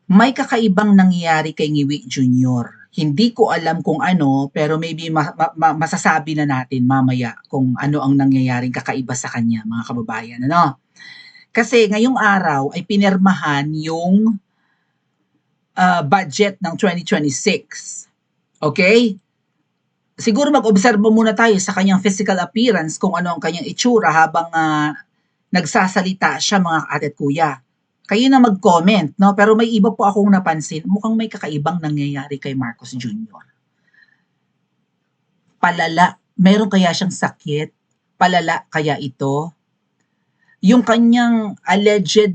May kakaibang nangyayari kay Ngiwi Jr. Hindi ko alam kung ano, pero maybe masasabi na natin mamaya kung ano ang nangyayaring kakaiba sa kanya, mga kababayan. Ano? Kasi ngayong araw ay pinirmahan yung budget ng 2026. Okay? Siguro mag-obserba muna tayo sa kanyang physical appearance kung ano ang kanyang itsura habang nagsasalita siya, mga ate at kuya. Kayo na mag-comment, no? Pero may iba po akong napansin, mukhang may kakaibang nangyayari kay Marcos Jr. Palala, meron kaya siyang sakit? Palala kaya ito? Yung kanyang alleged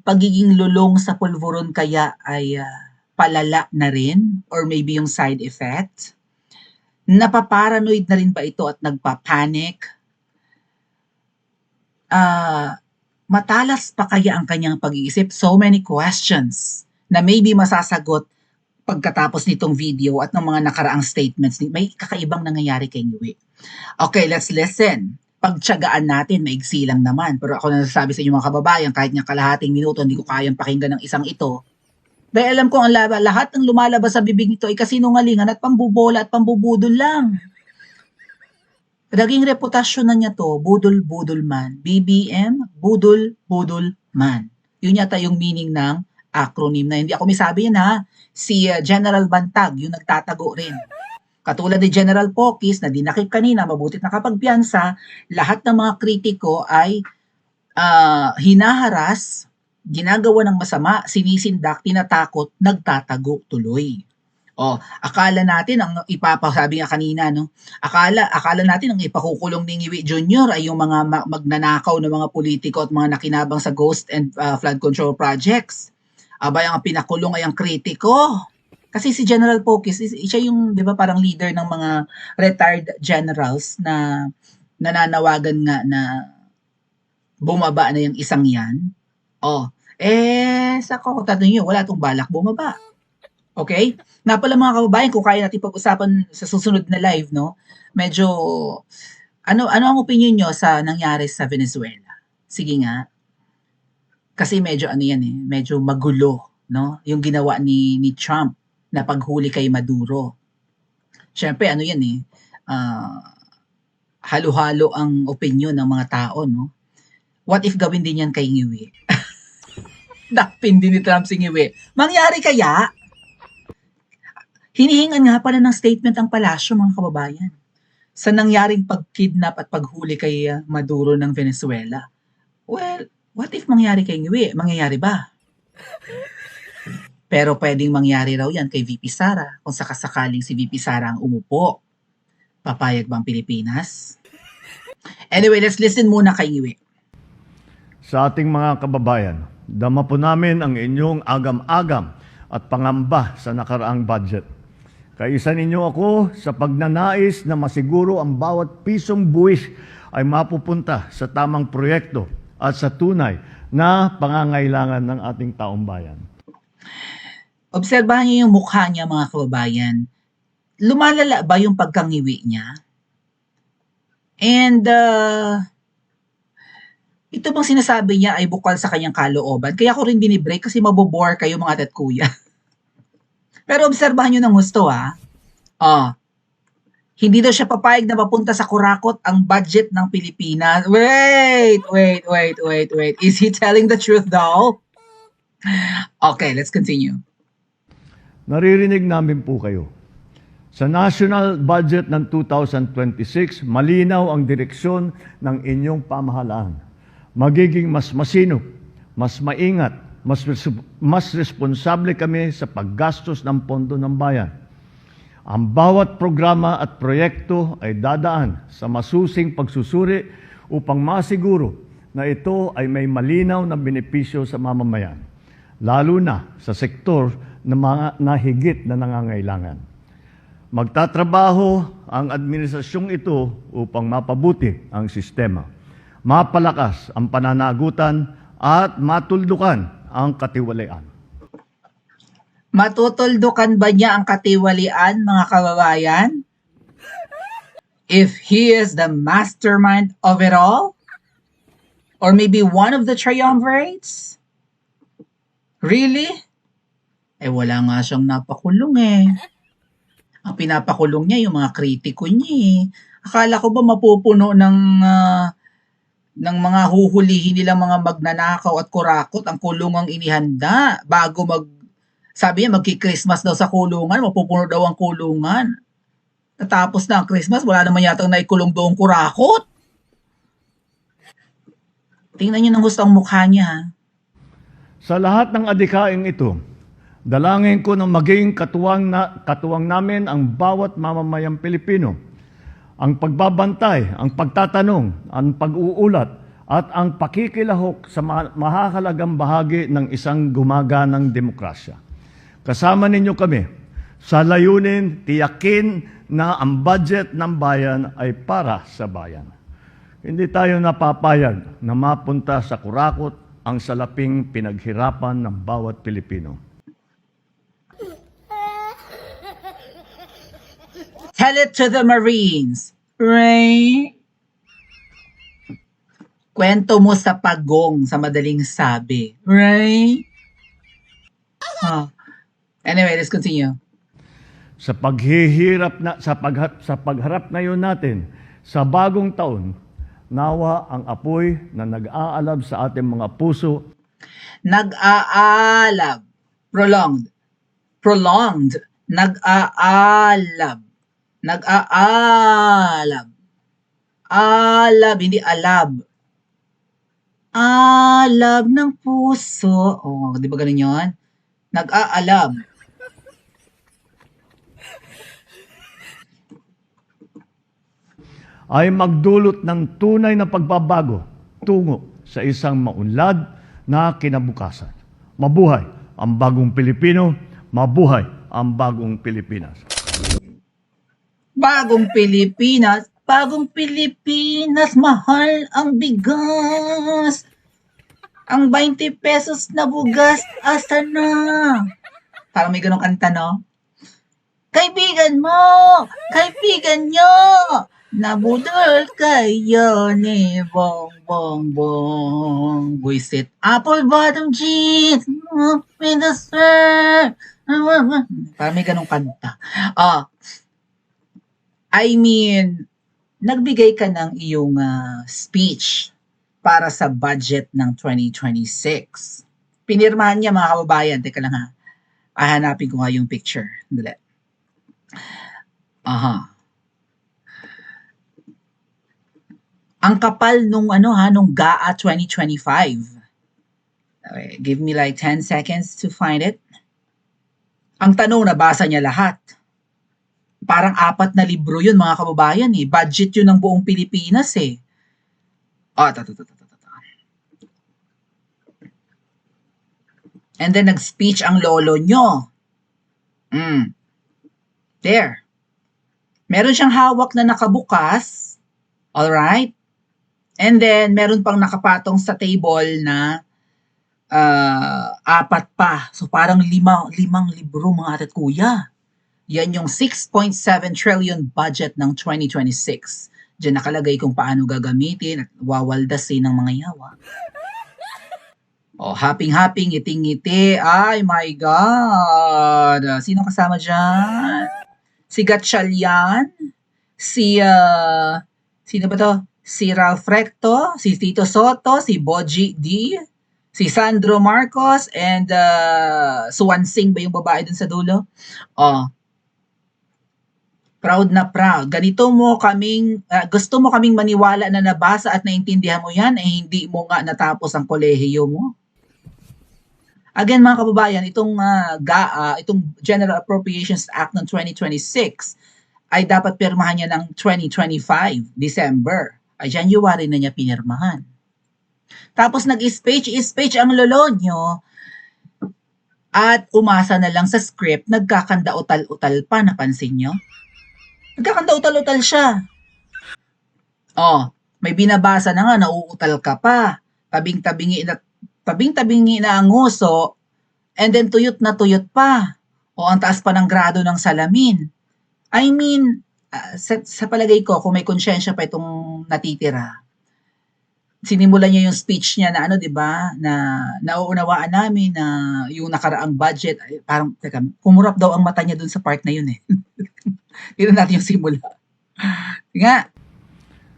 pagiging lulong sa pulburon kaya ay palala na rin? Or maybe yung side effect? Napaparanoid na rin ba ito at nagpapanik? Matalas pa kaya ang kanyang pag-iisip? So many questions na maybe masasagot pagkatapos nitong video at ng mga nakaraang statements. May kakaibang nangyayari kay Ngiwi. Okay, let's listen. Pagtiyagaan natin, maigsi lang naman. Pero ako na nasasabi sa inyo mga kababayan, kahit nga kalahating minuto, hindi ko kayang pakinggan ng isang ito. Dahil alam ko ang lahat ng lumalabas sa bibig nito ay kasinungalingan at pambubola at pambubudol lang. Naging reputasyon na niya to, budol-budol man. BBM, budol-budol man. Yun yata yung meaning ng acronym na hindi ako may sabi yan ha. Si General Bantag, yung nagtatago rin. Katulad ni General Pokis na dinakip kanina, mabutit nakapagpiyansa, lahat ng mga kritiko ay hinaharas, ginagawa ng masama, sinisindak, tinatakot, nagtatago tuloy. Akala natin ang ipapasabi nga kanina, no? Akala natin ang ipakukulong ni Ngiwi Jr. ay yung mga magnanakaw na mga politiko at mga nakinabang sa ghost and flood control projects. Abay, ang pinakulong ay ang kritiko. Kasi si General Pokis, siya yung, di ba, parang leader ng mga retired generals na nananawagan nga na bumaba na yung isang yan. Sa tatanungin nyo, wala itong balak bumaba. Okay? Nga pala mga kababayan, kung kaya natin pag-usapan sa susunod na live, no? Medyo, ano ang opinion nyo sa nangyari sa Venezuela? Sige nga. Kasi medyo medyo magulo, no? Yung ginawa ni Trump na paghuli kay Maduro. Siyempre, halo-halo ang opinion ng mga tao, no? What if gawin din yan kay Ngiwi? Dakpin din ni Trump si Ngiwi. Mangyari kaya? Hinihingan nga pala ng statement ang palasyo, mga kababayan, sa nangyaring pagkidnap at paghuli kay Maduro ng Venezuela. Well, what if mangyari kay Ngiwi? Mangyayari ba? Pero pwedeng mangyari raw yan kay VP Sara kung sakasakaling si VP Sara ang umupo. Papayag bang Pilipinas? Anyway, let's listen muna kay Ngiwi. Sa ating mga kababayan, dama po namin ang inyong agam-agam at pangamba sa nakaraang budget. Kaisa ninyo ako sa pagnanais na masiguro ang bawat pisong buwis ay mapupunta sa tamang proyekto at sa tunay na pangangailangan ng ating taong bayan. Obserbahan niyo yung mukha niya, mga kababayan. Lumalala ba yung pagkangiwi niya? And ito bang sinasabi niya ay bukal sa kanyang kalooban? Kaya ko rin binibreak kasi mabobore kayo mga ate at kuya. Pero obserbahan nyo ng gusto hindi daw siya papayag na mapunta sa kurakot ang budget ng Pilipinas. Wait. Is he telling the truth daw? Okay, let's continue. Naririnig namin po kayo. Sa national budget ng 2026, malinaw ang direksyon ng inyong pamahalaan. Magiging mas masinop, mas maingat, mas responsable kami sa paggastos ng pondo ng bayan. Ang bawat programa at proyekto ay dadaan sa masusing pagsusuri upang masiguro na ito ay may malinaw na benepisyo sa mamamayan, lalo na sa sektor na mga nahigit na nangangailangan. Magtatrabaho ang administrasyong ito upang mapabuti ang sistema, mapalakas ang pananagutan at matuldukan ang katiwalian. Matutuldukan ba niya ang katiwalian, mga kababayan? If he is the mastermind of it all? Or maybe one of the triumvirates? Really? wala nga siyang napakulong eh. Ang pinapakulong niya yung mga kritiko niya eh. Akala ko ba mapupuno ng mga huhulihin nilang mga magnanakaw at kurakot ang kulungang inihanda bago sabi niya magki-Christmas daw sa kulungan, mapupuno daw ang kulungan. Natapos na ang Christmas, wala naman yatang naikulong doong kurakot. Tingnan niyo ng gusto ang mukha niya ha. Sa lahat ng adhikaing ito, dalangin ko na maging katuwang namin ang bawat mamamayang Pilipino. Ang pagbabantay, ang pagtatanong, ang pag-uulat, at ang pakikilahok sa mahahalagang bahagi ng isang gumaganang demokrasya. Kasama ninyo kami sa layunin tiyakin na ang budget ng bayan ay para sa bayan. Hindi tayo napapayag na mapunta sa kurakot ang salaping pinaghirapan ng bawat Pilipino. Tell it to the Marines, right? Kwento mo sa pagong sa madaling sabi, right? Oh. Anyway, let's continue. Sa pagharap ngayon natin sa bagong taon, nawa ang apoy na nag-aalab sa ating mga puso. Nag-aalab. Prolonged. Nag-aalab. Nag-aalab. Alab, hindi alab. Alab ng puso. Oh, di ba ganun yun? Nag-aalab. Ay magdulot ng tunay na pagbabago tungo sa isang maunlad na kinabukasan. Mabuhay ang bagong Pilipino, mabuhay ang bagong Pilipinas. Bagong Pilipinas, bagong Pilipinas, mahal ang bigas. Ang 20 pesos na bugas, asa na? Parang may ganong kanta, no? Kaibigan nyo, nabudol kayo ni Bong. Buisit. Apple bottom jeans, with the sir. Parang may ganong kanta. Nagbigay ka ng iyong speech para sa budget ng 2026. Pinirmahan niya mga kababayan. Teka lang ha. Hahanapin ko nga yung picture. Dali. Aha. Ang kapal nung GAA 2025. Okay, give me like 10 seconds to find it. Ang tanong, nabasa niya lahat. Parang 4 na libro yun, mga kababayan eh. Budget yun ng buong Pilipinas eh. And then nag-speech ang lolo nyo. There. Meron siyang hawak na nakabukas. Alright? And then, meron pang nakapatong sa table na 4 pa. So, parang 5 libro, mga ate at kuya. Yan yung 6.7 trillion budget ng 2026. Diyan nakalagay kung paano gagamitin at wawaldasin ng mga yawa. Happy-happy, ngiting-ngiti. Ay, my God. Sino kasama dyan? Si Gatchalian? Sino ba to? Si Ralph Recto? Si Tito Soto? Si Boji D? Si Sandro Marcos? And Suwan Singh ba yung babae dun sa dulo? Proud na proud. Gusto mo kaming maniwala na nabasa at naintindihan mo yan, hindi mo nga natapos ang kolehiyo mo. Again, mga kababayan, itong GAA, itong General Appropriations Act ng 2026, ay dapat pirmahan niya ng 2025, December. Ay January na niya pinirmahan. Tapos nag-speech ang lolo nyo, at umasa na lang sa script, nagkakanda-utal-utal pa, napansin nyo? Nagkakanda-utal-utal siya. May binabasa na nga, nauutal ka pa. Tabing-tabingi na ang nguso, and then tuyot na tuyot pa. Ang taas pa ng grado ng salamin. Sa palagay ko, kung may konsyensya pa itong natitira, sinimulan niya yung speech niya na ano, 'di ba, na nauunawaan namin na yung nakaraang budget ay parang teka, kumurap daw ang mata niya dun sa part na yun, eh. Tignan natin yung simula. Nga,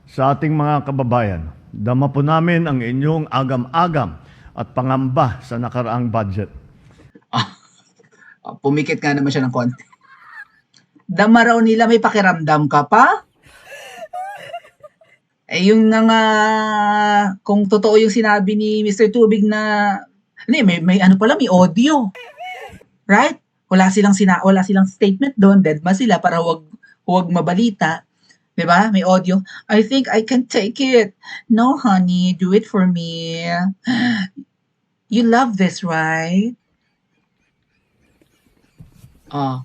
Sa ating mga kababayan, dama po namin ang inyong agam-agam at pangamba sa nakaraang budget. pumikit nga naman siya ng konti. Dama raw nila may pakiramdam ka pa? Eh, yung nga nga, kung totoo yung sinabi ni Mr. Tubig na, hindi, may ano pala, may audio. Right? Wala silang statement doon, deadma sila para huwag mabalita. 'Di ba? May audio. I think I can take it. No, honey, do it for me. You love this, right? Oh,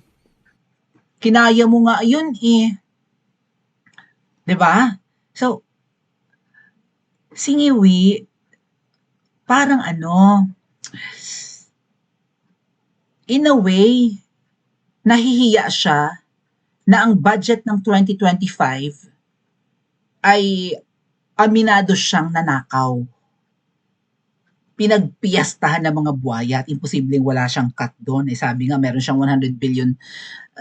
kinaya mo nga yun eh. 'Di ba? So, singiwi, parang ano, in a way, nahihiya siya na ang budget ng 2025 ay aminado siyang nanakaw. Pinagpiyastahan ng mga buhaya at imposibleng wala siyang cut doon. Eh, sabi nga meron siyang 100 billion.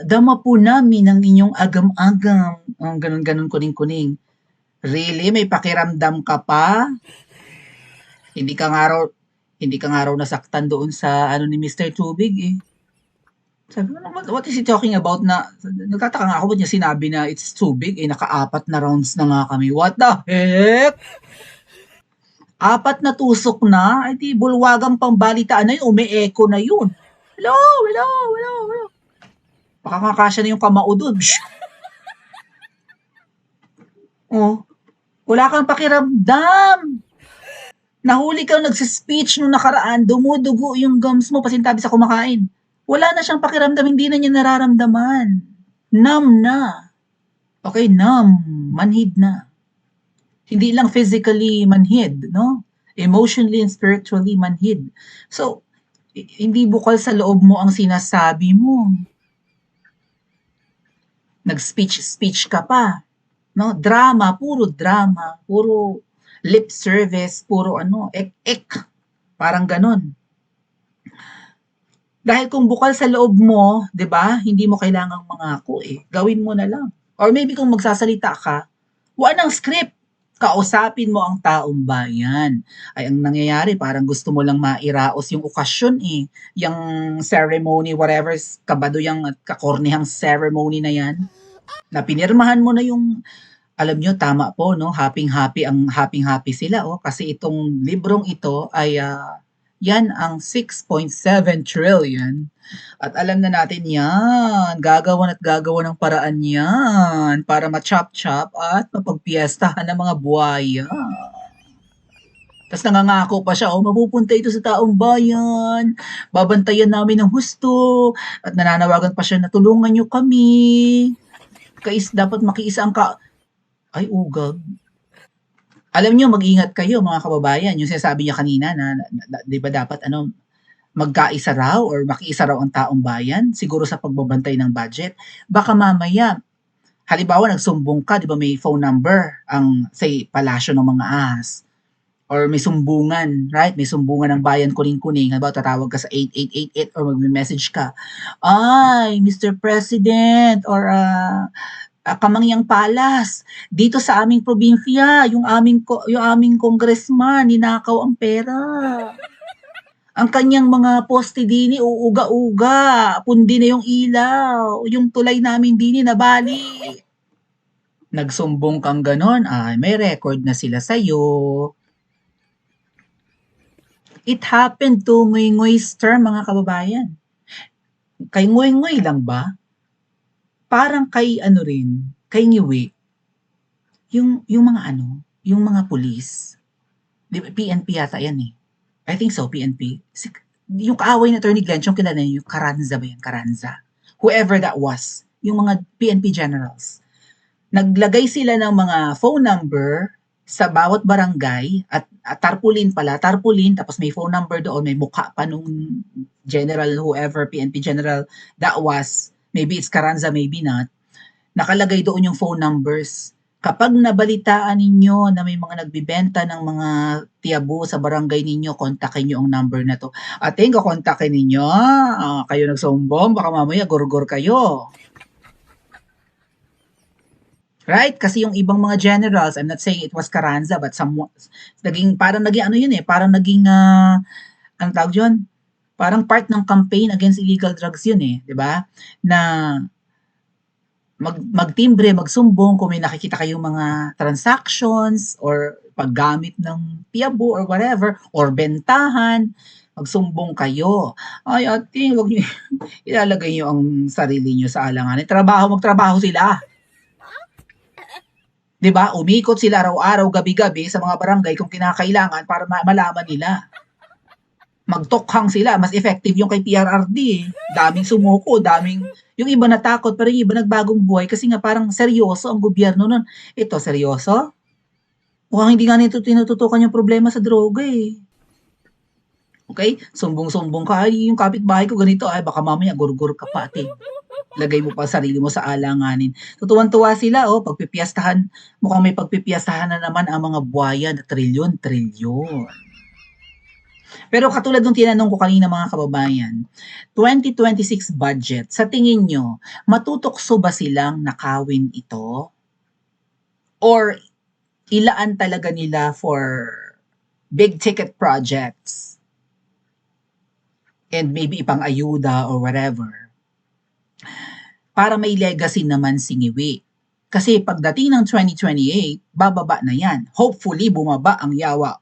Dama po namin ang inyong agam-agam. Ang ganun-ganun kuning-kuning. Really? May pakiramdam ka pa? Hindi ka nga raw, hindi ka nga raw nasaktan doon sa ano ni Mr. Tubig eh. Sabi ko, what is he talking about na, nagtataka nga ako ba't niya sinabi na it's too big, eh naka-4 na rounds na nga kami. What the heck? 4 na tusok na, ay di bulwagang pambalitaan na yun, umi-echo na yun. Hello, hello, hello, hello. Baka kakasya na yung kamao doon. Oh, wala kang pakiramdam. Nahuli kang nagsispeech nung nakaraan, dumudugo yung gums mo pasintabi sa kumakain. Wala na siyang pakiramdam, hindi na niya nararamdaman. Numb na. Okay, numb. Manhid na. Hindi lang physically manhid, no? Emotionally and spiritually manhid. So, hindi bukal sa loob mo ang sinasabi mo. Nag-speech ka pa. No? Drama, puro lip service, puro ano, ek. Parang ganon. Dahil kung bukal sa loob mo, 'di ba? Hindi mo kailangang mangako eh. Gawin mo na lang. Or maybe kung magsasalita ka, wala ng script. Kausapin mo ang taong bayan. Ay ang nangyayari parang gusto mo lang mairaos yung okasyon eh. Yung ceremony, whatever, kabaduyang at kakornihang ceremony na yan. Na pinirmahan mo na yung, alam nyo, tama po, no? Happy sila, oh. Kasi itong librong ito ay yan ang 6.7 trillion. At alam na natin yan, gagawan ng paraan yan para ma-chop-chop at mapagpiestahan ng mga buhaya. Tapos nangangako pa siya, mapupunta ito sa taong bayan, babantayan namin ng husto, at nananawagan pa siya na tulungan nyo kami. Dapat makiisa ang Ay, ugag. Alam niyo mag-ingat kayo mga kababayan, yung sinasabi niya kanina na 'di ba dapat ano, magkaisa raw or makiisa raw ang taong bayan, siguro sa pagbabantay ng budget. Baka mamaya, halimbawa nagsumbong ka, 'di ba may phone number ang say palasyo ng mga ahas or may sumbungan, right? May sumbungan ng bayan kuning-kuning, halimbawa tatawag ka sa 8888 or magme-message ka, "Ay, Mr. President or Kamangyang Palas, dito sa aming probinsya, yung aming congressman ninakaw ang pera. Ang kanyang mga poste dini uuga-uga, pundi na yung ilaw, yung tulay namin dini nabali." Nagsumbong kang ganon, ay may record na sila sa'yo. It happened to Ngoy Star, mga kababayan. Kay Ngoy lang ba? Parang kay ano rin, kay Ngiwi, yung mga pulis, di ba, PNP yata yan eh. I think so, PNP. Yung kaaway na Attorney Glenn, yung kilala niyo, yung Carranza ba yan? Carranza. Whoever that was, yung mga PNP generals. Naglagay sila ng mga phone number sa bawat barangay at tarpaulin, tapos may phone number doon, may mukha pa nung general, whoever, PNP general that was. Maybe it's Carranza, maybe not. Nakalagay doon yung phone numbers. Kapag nabalitaan ninyo na may mga nagbibenta ng mga tiyabu sa barangay ninyo, kontakin niyo ang number na 'to. Ating kokontakin ninyo, kayo nagsumbong baka mamaya gurgur kayo. Right? Kasi yung ibang mga generals, I'm not saying it was Carranza, but parang naging ano yun parang naging, anong tawag yun? Parang part ng campaign against illegal drugs yun 'di ba? Na magtimbre, magsumbong kung may nakikita kayong mga transactions or paggamit ng tiyabu or whatever, or bentahan, magsumbong kayo. Ay, ate, wag niyo ilalagay niyo ang sarili niyo sa alanganin. Magtrabaho sila. 'Di ba? Umikot sila araw-araw, gabi-gabi sa mga barangay kung kinakailangan para malaman nila. Magtokhang sila, mas effective yung kay PRRD. Daming sumuko, yung iba natakot, pero yung iba nagbagong buhay kasi nga parang seryoso ang gobyerno nun. Ito, seryoso? Mukhang hindi nga nito tinututukan yung problema sa droga Okay? Sumbong-sumbong ka, ay yung kapitbahay ko ganito, ay baka mamaya gurgur ka pa, ate. Lagay mo pa sarili mo sa alanganin. So, tuwan-tuwa sila, pagpipiyastahan, mukhang may pagpipiyastahan na naman ang mga buhaya na trilyon-trilyon. Pero katulad nung tinanong ko kanina mga kababayan, 2026 budget, sa tingin nyo, matutokso ba silang nakawin ito? Or ilaan talaga nila for big ticket projects and maybe ipang ayuda or whatever para may legacy naman si Ngiwi? Kasi pagdating ng 2028, bababa na yan. Hopefully, bumaba ang yawa.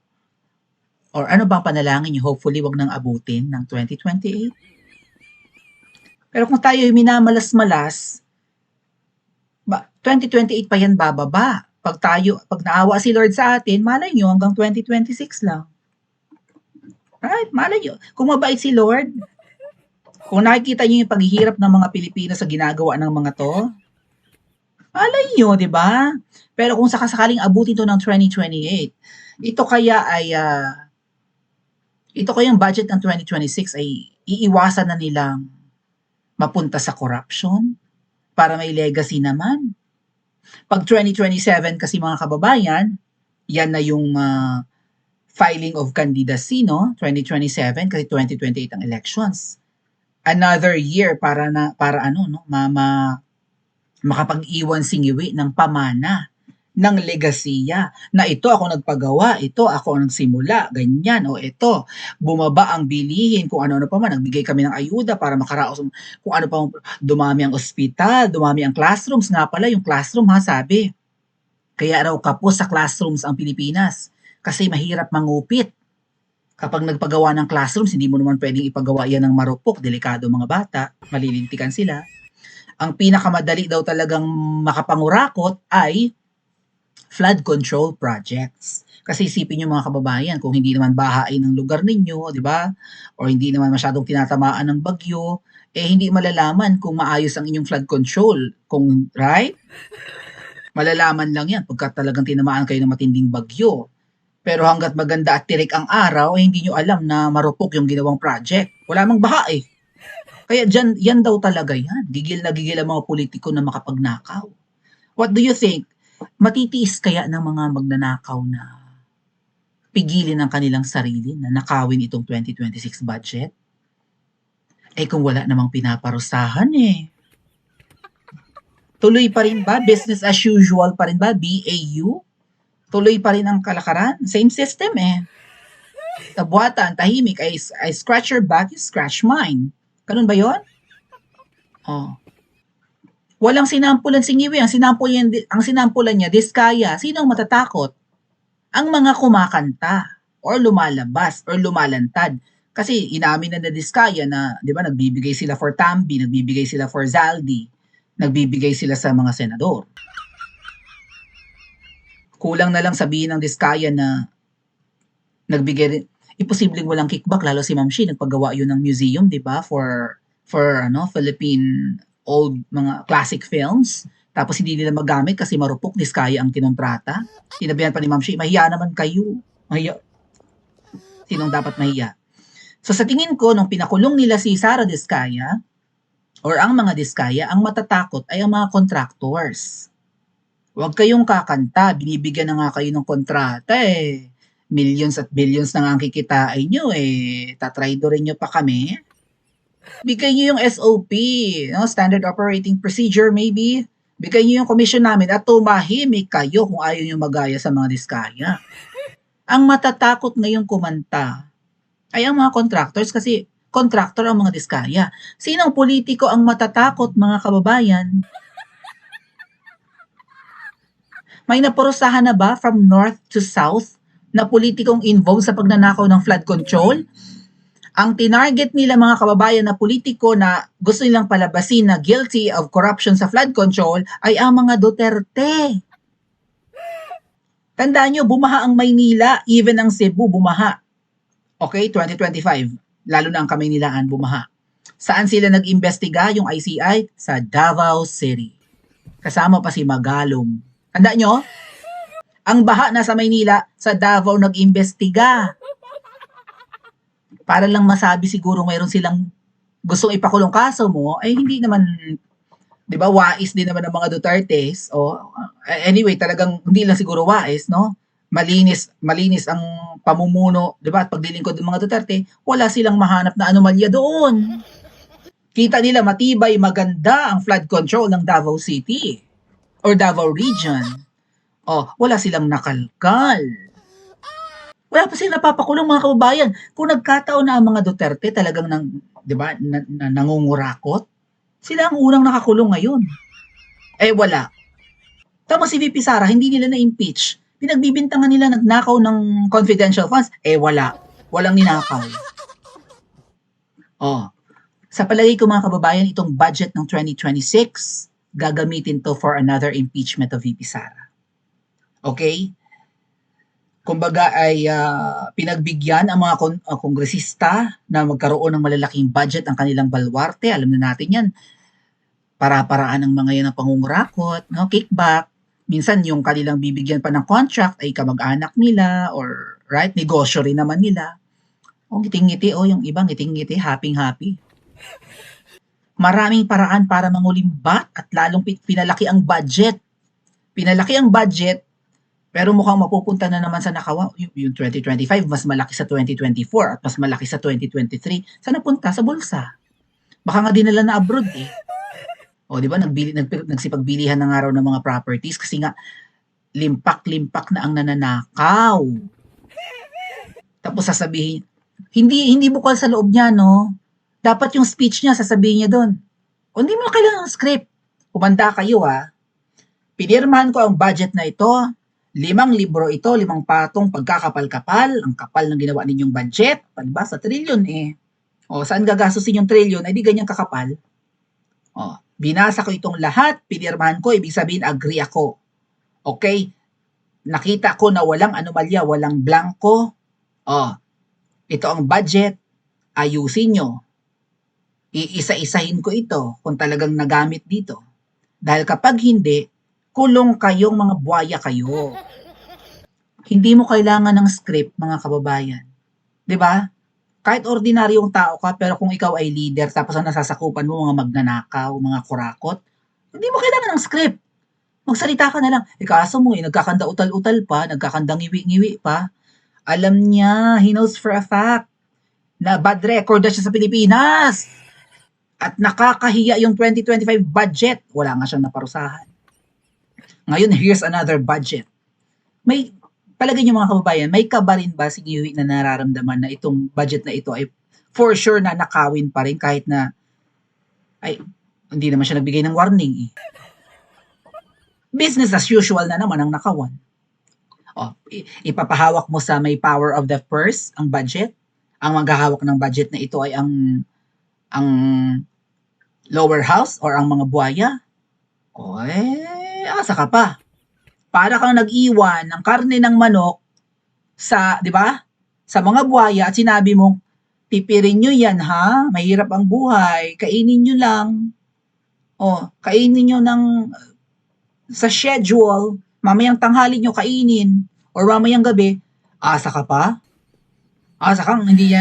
Or ano bang panalangin nyo? Hopefully, wag nang abutin ng 2028. Pero kung tayo minamalas-malas, 2028 pa yan bababa. Pag naawa si Lord sa atin, malay nyo hanggang 2026 lang. Right? Malay nyo. Kung mabait si Lord, kung nakikita nyo yung paghihirap ng mga Pilipino sa ginagawa ng mga to, malay nyo, di ba? Pero kung sakasakaling abutin to ng 2028, ito kayang budget ng 2026 ay iiwasan na nilang mapunta sa corruption para may legacy naman. Pag 2027 kasi mga kababayan, yan na yung filing of candidacy, no? 2027 kasi 2028 ang elections. Another year para makapag-iwan si Ngiwi ng pamana, ng legasiya, na ito ako nagpagawa, ito ako ang nagsimula, ganyan, o ito, bumaba ang bilihin, kung ano-ano pa man, nagbigay kami ng ayuda para makaraos, kung ano pa, dumami ang ospital, dumami ang classrooms, nga pala yung classroom sabi, kaya raw kapos sa classrooms ang Pilipinas, kasi mahirap mangupit. Kapag nagpagawa ng classrooms, hindi mo naman pwedeng ipagawa yan ng marupok, delikado mga bata, malilintikan sila. Ang pinakamadali daw talagang makapangurakot ay flood control projects. Kasi isipin nyo mga kababayan, kung hindi naman bahain ng lugar ninyo, di ba? O hindi naman masyadong tinatamaan ng bagyo, hindi malalaman kung maayos ang inyong flood control. Right? Malalaman lang yan pagka talagang tinamaan kayo ng matinding bagyo. Pero hanggat maganda at tirik ang araw, hindi nyo alam na marupok yung ginawang project. Wala mang baha Kaya yan daw talaga yan. Gigil na gigil ang mga politiko na makapagnakaw. What do you think? Matitiis kaya ng mga magnanakaw na pigilin ang kanilang sarili na nakawin itong 2026 budget? Kung wala namang pinaparusahan Tuloy pa rin ba? Business as usual pa rin ba? BAU? Tuloy pa rin ang kalakaran? Same system Tabuatan, tahimik, I scratch your back, you scratch mine. Ganun ba yon? Walang sinampulan si Ngiwi. Ang sinampulan niya, Diskaya. Sino ang matatakot? Ang mga kumakanta or lumalabas or lumalantad. Kasi inamin na Diskaya na, di ba, nagbibigay sila for Tambi, nagbibigay sila for Zaldi, nagbibigay sila sa mga senador. Kulang na lang sabihin ng Diskaya na nagbigay rin, imposibleng walang kickback, lalo si Ma'am Shi, nagpagawa yun ng museum, di ba, for Philippine old mga classic films. Tapos hindi nila magamit kasi marupok, Diskaya ang kinontrata. Sinabihan pa ni Ma'am Shi, mahiya naman kayo. Mahiya. Sinong dapat mahiya? So sa tingin ko, nung pinakulong nila si Sara Diskaya, or ang mga Diskaya, ang matatakot ay ang mga contractors. Huwag kayong kakanta, binibigyan na nga kayo ng kontrata eh. Millions at billions na nga ang kikitain nyo eh. Tatraydorin nyo pa kami. Bigay nyo yung SOP, no? Standard Operating Procedure maybe. Bigay nyo yung commission namin at tumahimik kayo kung ayaw nyo magaya sa mga diskaya. Ang matatakot ngayong kumanta ay ang mga contractors kasi contractor ang mga diskaya. Sinong politiko ang matatakot, mga kababayan? May naparusahan na ba from north to south na politikong involved sa pagnanakaw ng flood control? Ang tinarget nila, mga kababayan, na politiko na gusto nilang palabasin na guilty of corruption sa flood control ay ang mga Duterte. Tandaan nyo, bumaha ang Maynila, even ang Cebu bumaha. Okay, 2025, lalo na ang Kamaynilaan bumaha. Saan sila nag-imbestiga, yung ICI? Sa Davao City. Kasama pa si Magalong. Tandaan nyo, ang baha nasa Maynila, sa Davao nag-imbestiga. Para lang masabi siguro mayroon silang gustong ipakulong kaso mo, ay hindi naman, di ba, wais din naman ng mga Dutertes. Anyway, talagang hindi lang siguro wais, no? Malinis ang pamumuno, di ba, at paglilingkod ng mga Duterte, wala silang mahanap na anomalya doon. Kita nila matibay, maganda ang flood control ng Davao City or Davao Region. Wala silang nakalkal. Wala pa silang napapakulong, mga kababayan. Kung nagkataon na ang mga Duterte talagang di ba, nangungurakot, sila ang unang nakakulong ngayon. Wala. Tama si VP Sara, hindi nila na-impeach. Pinagbibintangan nila nagnakaw ng confidential funds. Wala. Walang ninakaw. Sa palagay ko, mga kababayan, itong budget ng 2026, gagamitin to for another impeachment of VP Sara. Okay? Kumbaga ay pinagbigyan ang mga kongresista na magkaroon ng malalaking budget ang kanilang balwarte. Alam na natin yan. Para-paraan ng mga yan ng pangungurakot, no? Kickback. Minsan yung kanilang bibigyan pa ng contract ay kamag-anak nila or right, negosyo rin naman nila. Ngiting-ngiti, yung iba ngiting-ngiti, happy-happy. Maraming paraan para mangulimbat at lalong pinalaki ang budget. Pinalaki ang budget, pero mukhang mapupunta na naman sa nakawa. Yung 2025, mas malaki sa 2024 at mas malaki sa 2023. Saan napunta? Sa bulsa. Baka nga dinala na abroad eh. Di ba? Nagsipagbilihan na nga raw ng mga properties kasi nga limpak-limpak na ang nananakaw. Tapos sasabihin, hindi bukal sa loob niya, no? Dapat yung speech niya, sasabihin niya doon. Hindi mo kailangan ng script. Kumanda kayo Pinirmahan ko ang budget na ito. 5 libro ito, 5 patong pagkakapal-kapal. Ang kapal ng ginawa ninyong budget. Diba? Sa trilyon eh. Saan gagastusin yung trilyon? Ay di ganyan kakapal. Binasa ko itong lahat. Pinirmahan ko. Ibig sabihin, agree ako. Okay? Nakita ko na walang anomalya, walang blanco. Ito ang budget. Ayusin nyo. Iisa-isahin ko ito kung talagang nagamit dito. Dahil kapag hindi, kulong kayong mga buwaya kayo. Hindi mo kailangan ng script, mga kababayan. 'Di ba? Kahit ordinaryong tao ka, pero kung ikaw ay leader, tapos ang nasasakupan mo mga magnanakaw, mga kurakot, hindi mo kailangan ng script. Magsalita ka na lang. Kaso mo, nagkakanda utal-utal pa, nagkakanda ngiwi-ngiwi pa. Alam niya, he knows for a fact, na bad record na siya sa Pilipinas. At nakakahiya yung 2025 budget. Wala nga siyang naparusahan. Ngayon, here's another budget. Palagay niyo, mga kababayan, may kaba rin ba si Ngiwi na nararamdaman na itong budget na ito ay for sure na nakawin pa rin kahit na hindi naman siya nagbigay ng warning eh. Business as usual na naman ang nakawan. Ipapahawak mo sa may power of the purse ang budget. Ang maghahawak ng budget na ito ay ang lower house or ang mga buhaya. Asa ka pa. Para kang nag-iwan ng karne ng manok sa, di ba? Sa mga buhaya at sinabi mo, pipirin nyo yan ha, mahirap ang buhay, kainin nyo lang. Kainin nyo sa schedule, mamayang tanghali nyo kainin, or mamayang gabi, asa ka pa? Asa kang hindi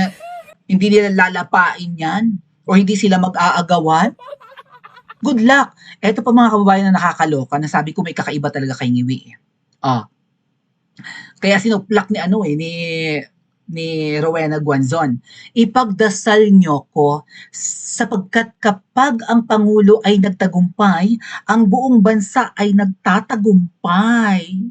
nila lalapain yan? O hindi sila mag-aagawan? Good luck. Eto pa mga kababayan na nakakaloka, na sabi ko may kakaiba talaga kay Ngiwi eh. Oh, kaya sinuplak ni ano eh, ni Rowena Guanzon. Ipagdasal niyo ko sapagkat kapag ang Pangulo ay nagtagumpay, ang buong bansa ay nagtatagumpay.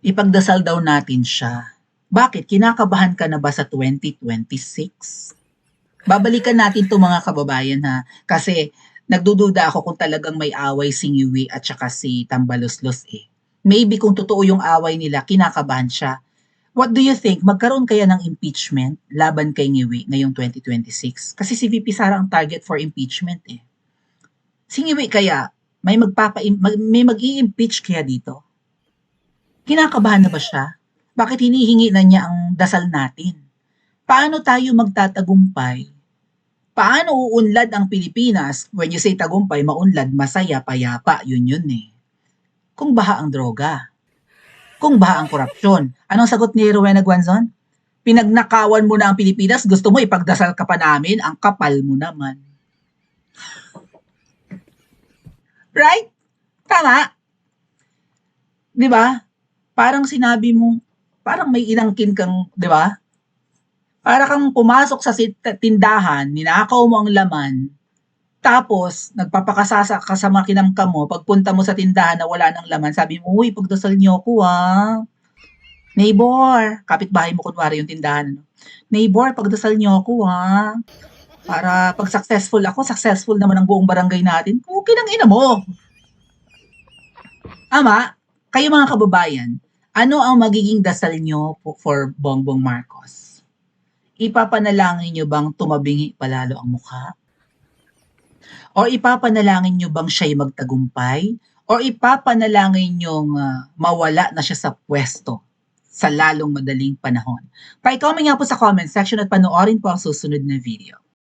Ipagdasal daw natin siya. Bakit? Kinakabahan ka na ba sa 2026? Babalikan natin 'to mga kababayan ha, kasi nagdududa ako kung talagang may away si Ngiwi at saka si Tambaloslos eh. Maybe kung totoo yung away nila, kinakabahan siya. What do you think? Magkaroon kaya ng impeachment laban kay Ngiwi ngayong 2026? Kasi si VP Sara ang target for impeachment eh. Si Ngiwi kaya, may mag-i-impeach kaya dito? Kinakabahan na ba siya? Bakit hinihingi na niya ang dasal natin? Paano tayo magtatagumpay? Paano uunlad ang Pilipinas? When you say tagumpay, maunlad, masaya, payapa, yun eh. Kung baha ang droga, kung baha ang korupsyon. Anong sagot ni Rowena Guanzon? Pinagnakawan mo na ang Pilipinas, gusto mo ipagdasal ka pa namin, ang kapal mo naman. Right? Tama? Di ba? Parang sinabi mo, parang may inangkin kang, di ba? Para kang pumasok sa tindahan, ninakaw mo ang laman, tapos nagpapakasasa ka sa makinamkam mo, pagpunta mo sa tindahan na wala ng laman, sabi mo, uy, pagdasal niyo ako ah. Neighbor, kapitbahay mo kunwari yung tindahan. No? Neighbor, pagdasal niyo ako ah. Para pag successful ako, successful naman ang buong barangay natin. Okay ng ina mo. Ama, kayo mga kababayan, ano ang magiging dasal niyo for Bongbong Marcos? Ipapanalangin niyo bang tumabingi palalo ang mukha? O ipapanalangin niyo bang siya'y magtagumpay? O ipapanalangin niyong mawala na siya sa pwesto sa lalong madaling panahon? Pa-comment nga po sa comment section at panoorin po ang susunod na video.